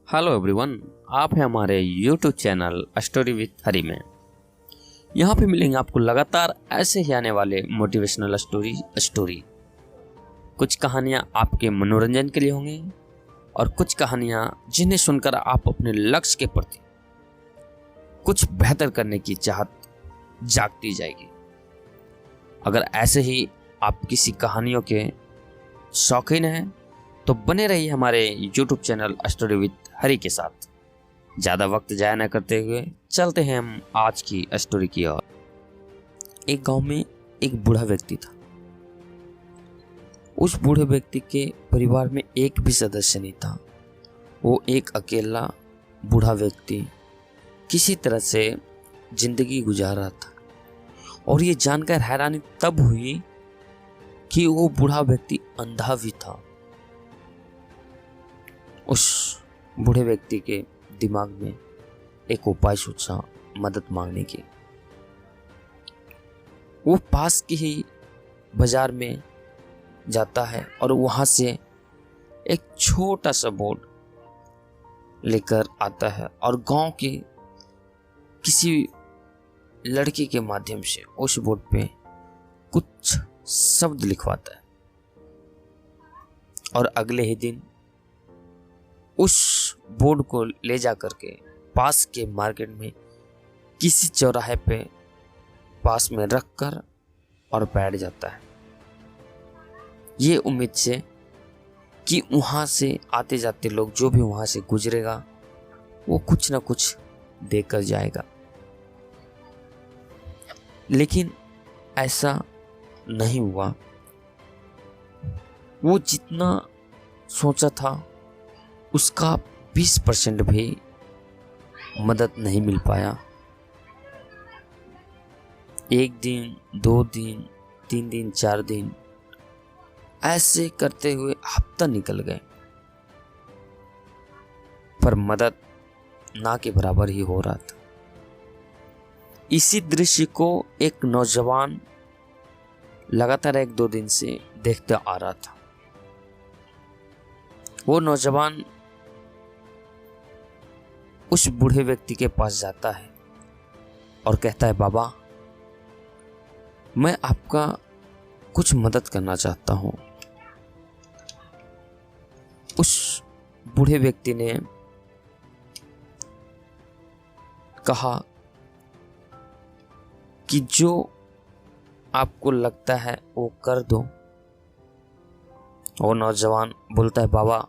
Hello everyone, आप हैं हमारे यूट्यूब चैनल स्टोरी विथ हरी में। यहाँ पे मिलेंगे आपको लगातार ऐसे ही आने वाले मोटिवेशनल स्टोरी। कुछ कहानियाँ आपके मनोरंजन के लिए होंगी और कुछ कहानियाँ जिन्हें सुनकर आप अपने लक्ष्य के प्रति कुछ बेहतर करने की चाहत जागती जाएगी। अगर ऐसे ही आप किसी कहानियों के शौकीन हैं तो बने रहिए हमारे YouTube चैनल स्टोरी विथ हरी के साथ। ज़्यादा वक्त जाया न करते हुए चलते हैं हम आज की स्टोरी की ओर। एक गांव में एक बूढ़ा व्यक्ति था। उस बूढ़े व्यक्ति के परिवार में एक भी सदस्य नहीं था। वो एक अकेला बूढ़ा व्यक्ति किसी तरह से जिंदगी गुजार रहा था और ये जानकर हैरानी तब हुई कि वो बूढ़ा व्यक्ति अंधा भी था। उस बूढ़े व्यक्ति के दिमाग में एक उपाय सोचा मदद मांगने की। वो पास की ही बाजार में जाता है और वहां से एक छोटा सा बोर्ड लेकर आता है और गांव के किसी लड़के के माध्यम से उस बोर्ड पे कुछ शब्द लिखवाता है और अगले ही दिन उस बोर्ड को ले जा करके पास के मार्केट में किसी चौराहे पे पास में रखकर और बैठ जाता है, ये उम्मीद से कि वहां से आते जाते लोग जो भी वहां से गुजरेगा वो कुछ ना कुछ देकर जाएगा। लेकिन ऐसा नहीं हुआ। वो जितना सोचा था उसका 20% भी मदद नहीं मिल पाया। 1 दिन, 2 दिन, 3 दिन, 4 दिन ऐसे करते हुए हफ्ता निकल गए, पर मदद ना के बराबर ही हो रहा था। इसी दृश्य को एक नौजवान लगातार 1-2 दिन से देखते आ रहा था। वो नौजवान उस बूढ़े व्यक्ति के पास जाता है और कहता है, बाबा, मैं आपका कुछ मदद करना चाहता हूं। उस बूढ़े व्यक्ति ने कहा कि जो आपको लगता है वो कर दो। वो नौजवान बोलता है, बाबा,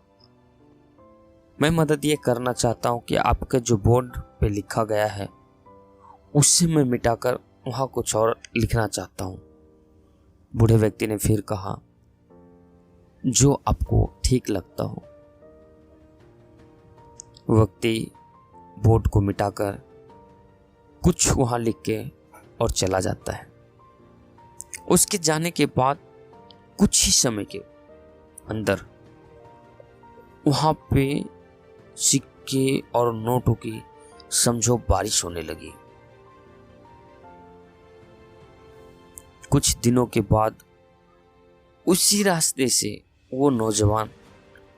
मैं मदद ये करना चाहता हूँ कि आपके जो बोर्ड पे लिखा गया है उससे मैं मिटाकर वहाँ कुछ और लिखना चाहता हूँ। बूढ़े व्यक्ति ने फिर कहा, जो आपको ठीक लगता हो। व्यक्ति बोर्ड को मिटाकर कुछ वहाँ लिख के और चला जाता है। उसके जाने के बाद कुछ ही समय के अंदर वहाँ पे सिक्के और नोटों की समझो बारिश होने लगी। कुछ दिनों के बाद उसी रास्ते से वो नौजवान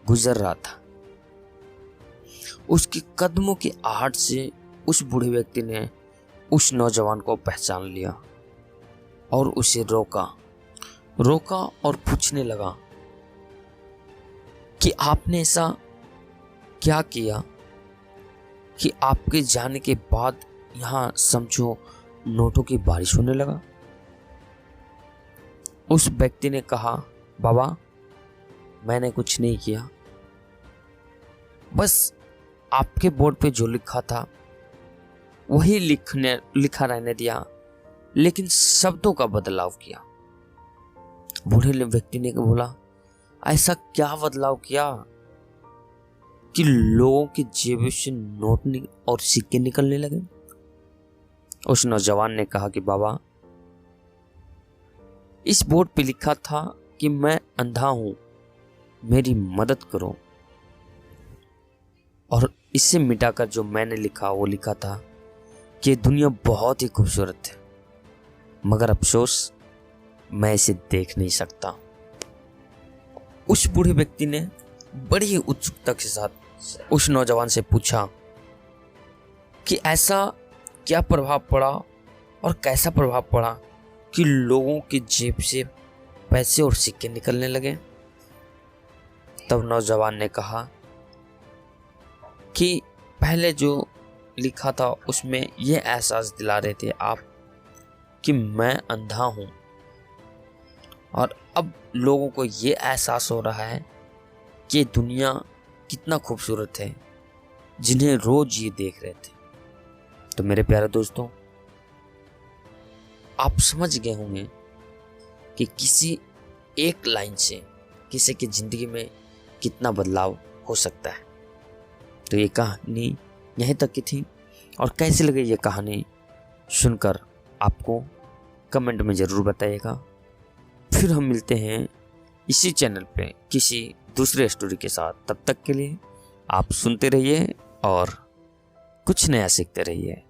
गुजर रहा था। उसके कदमों की आहट से उस बूढ़े व्यक्ति ने उस नौजवान को पहचान लिया और उसे रोका और पूछने लगा कि आपने ऐसा क्या किया कि आपके जाने के बाद यहाँ समझो नोटों की बारिश होने लगा। उस व्यक्ति ने कहा, बाबा, मैंने कुछ नहीं किया, बस आपके बोर्ड पे जो लिखा था वही लिखा रहने दिया, लेकिन शब्दों का बदलाव किया। बूढ़े व्यक्ति ने बोला, ऐसा क्या बदलाव किया कि लोगों की जेबों से नोट और सिक्के निकलने लगे। उस नौजवान ने कहा कि बाबा, इस बोर्ड पे लिखा था कि मैं अंधा हूं, मेरी मदद करो, और इससे मिटाकर जो मैंने लिखा वो लिखा था कि दुनिया बहुत ही खूबसूरत है, मगर अफसोस मैं इसे देख नहीं सकता। उस बूढ़े व्यक्ति ने बड़ी ही उत्सुकता के साथ उस नौजवान से पूछा कि ऐसा क्या प्रभाव पड़ा और कैसा प्रभाव पड़ा कि लोगों की जेब से पैसे और सिक्के निकलने लगे। तब नौजवान ने कहा कि पहले जो लिखा था उसमें यह एहसास दिला रहे थे आप कि मैं अंधा हूं, और अब लोगों को ये एहसास हो रहा है कि दुनिया कितना खूबसूरत है जिन्हें रोज ये देख रहे थे। तो मेरे प्यारे दोस्तों, आप समझ गए होंगे कि किसी एक लाइन से किसी की जिंदगी में कितना बदलाव हो सकता है। तो ये कहानी यहीं तक की थी, और कैसी लगी ये कहानी सुनकर आपको कमेंट में ज़रूर बताइएगा। फिर हम मिलते हैं इसी चैनल पे किसी दूसरे स्टोरी के साथ। तब तक के लिए आप सुनते रहिए और कुछ नया सीखते रहिए।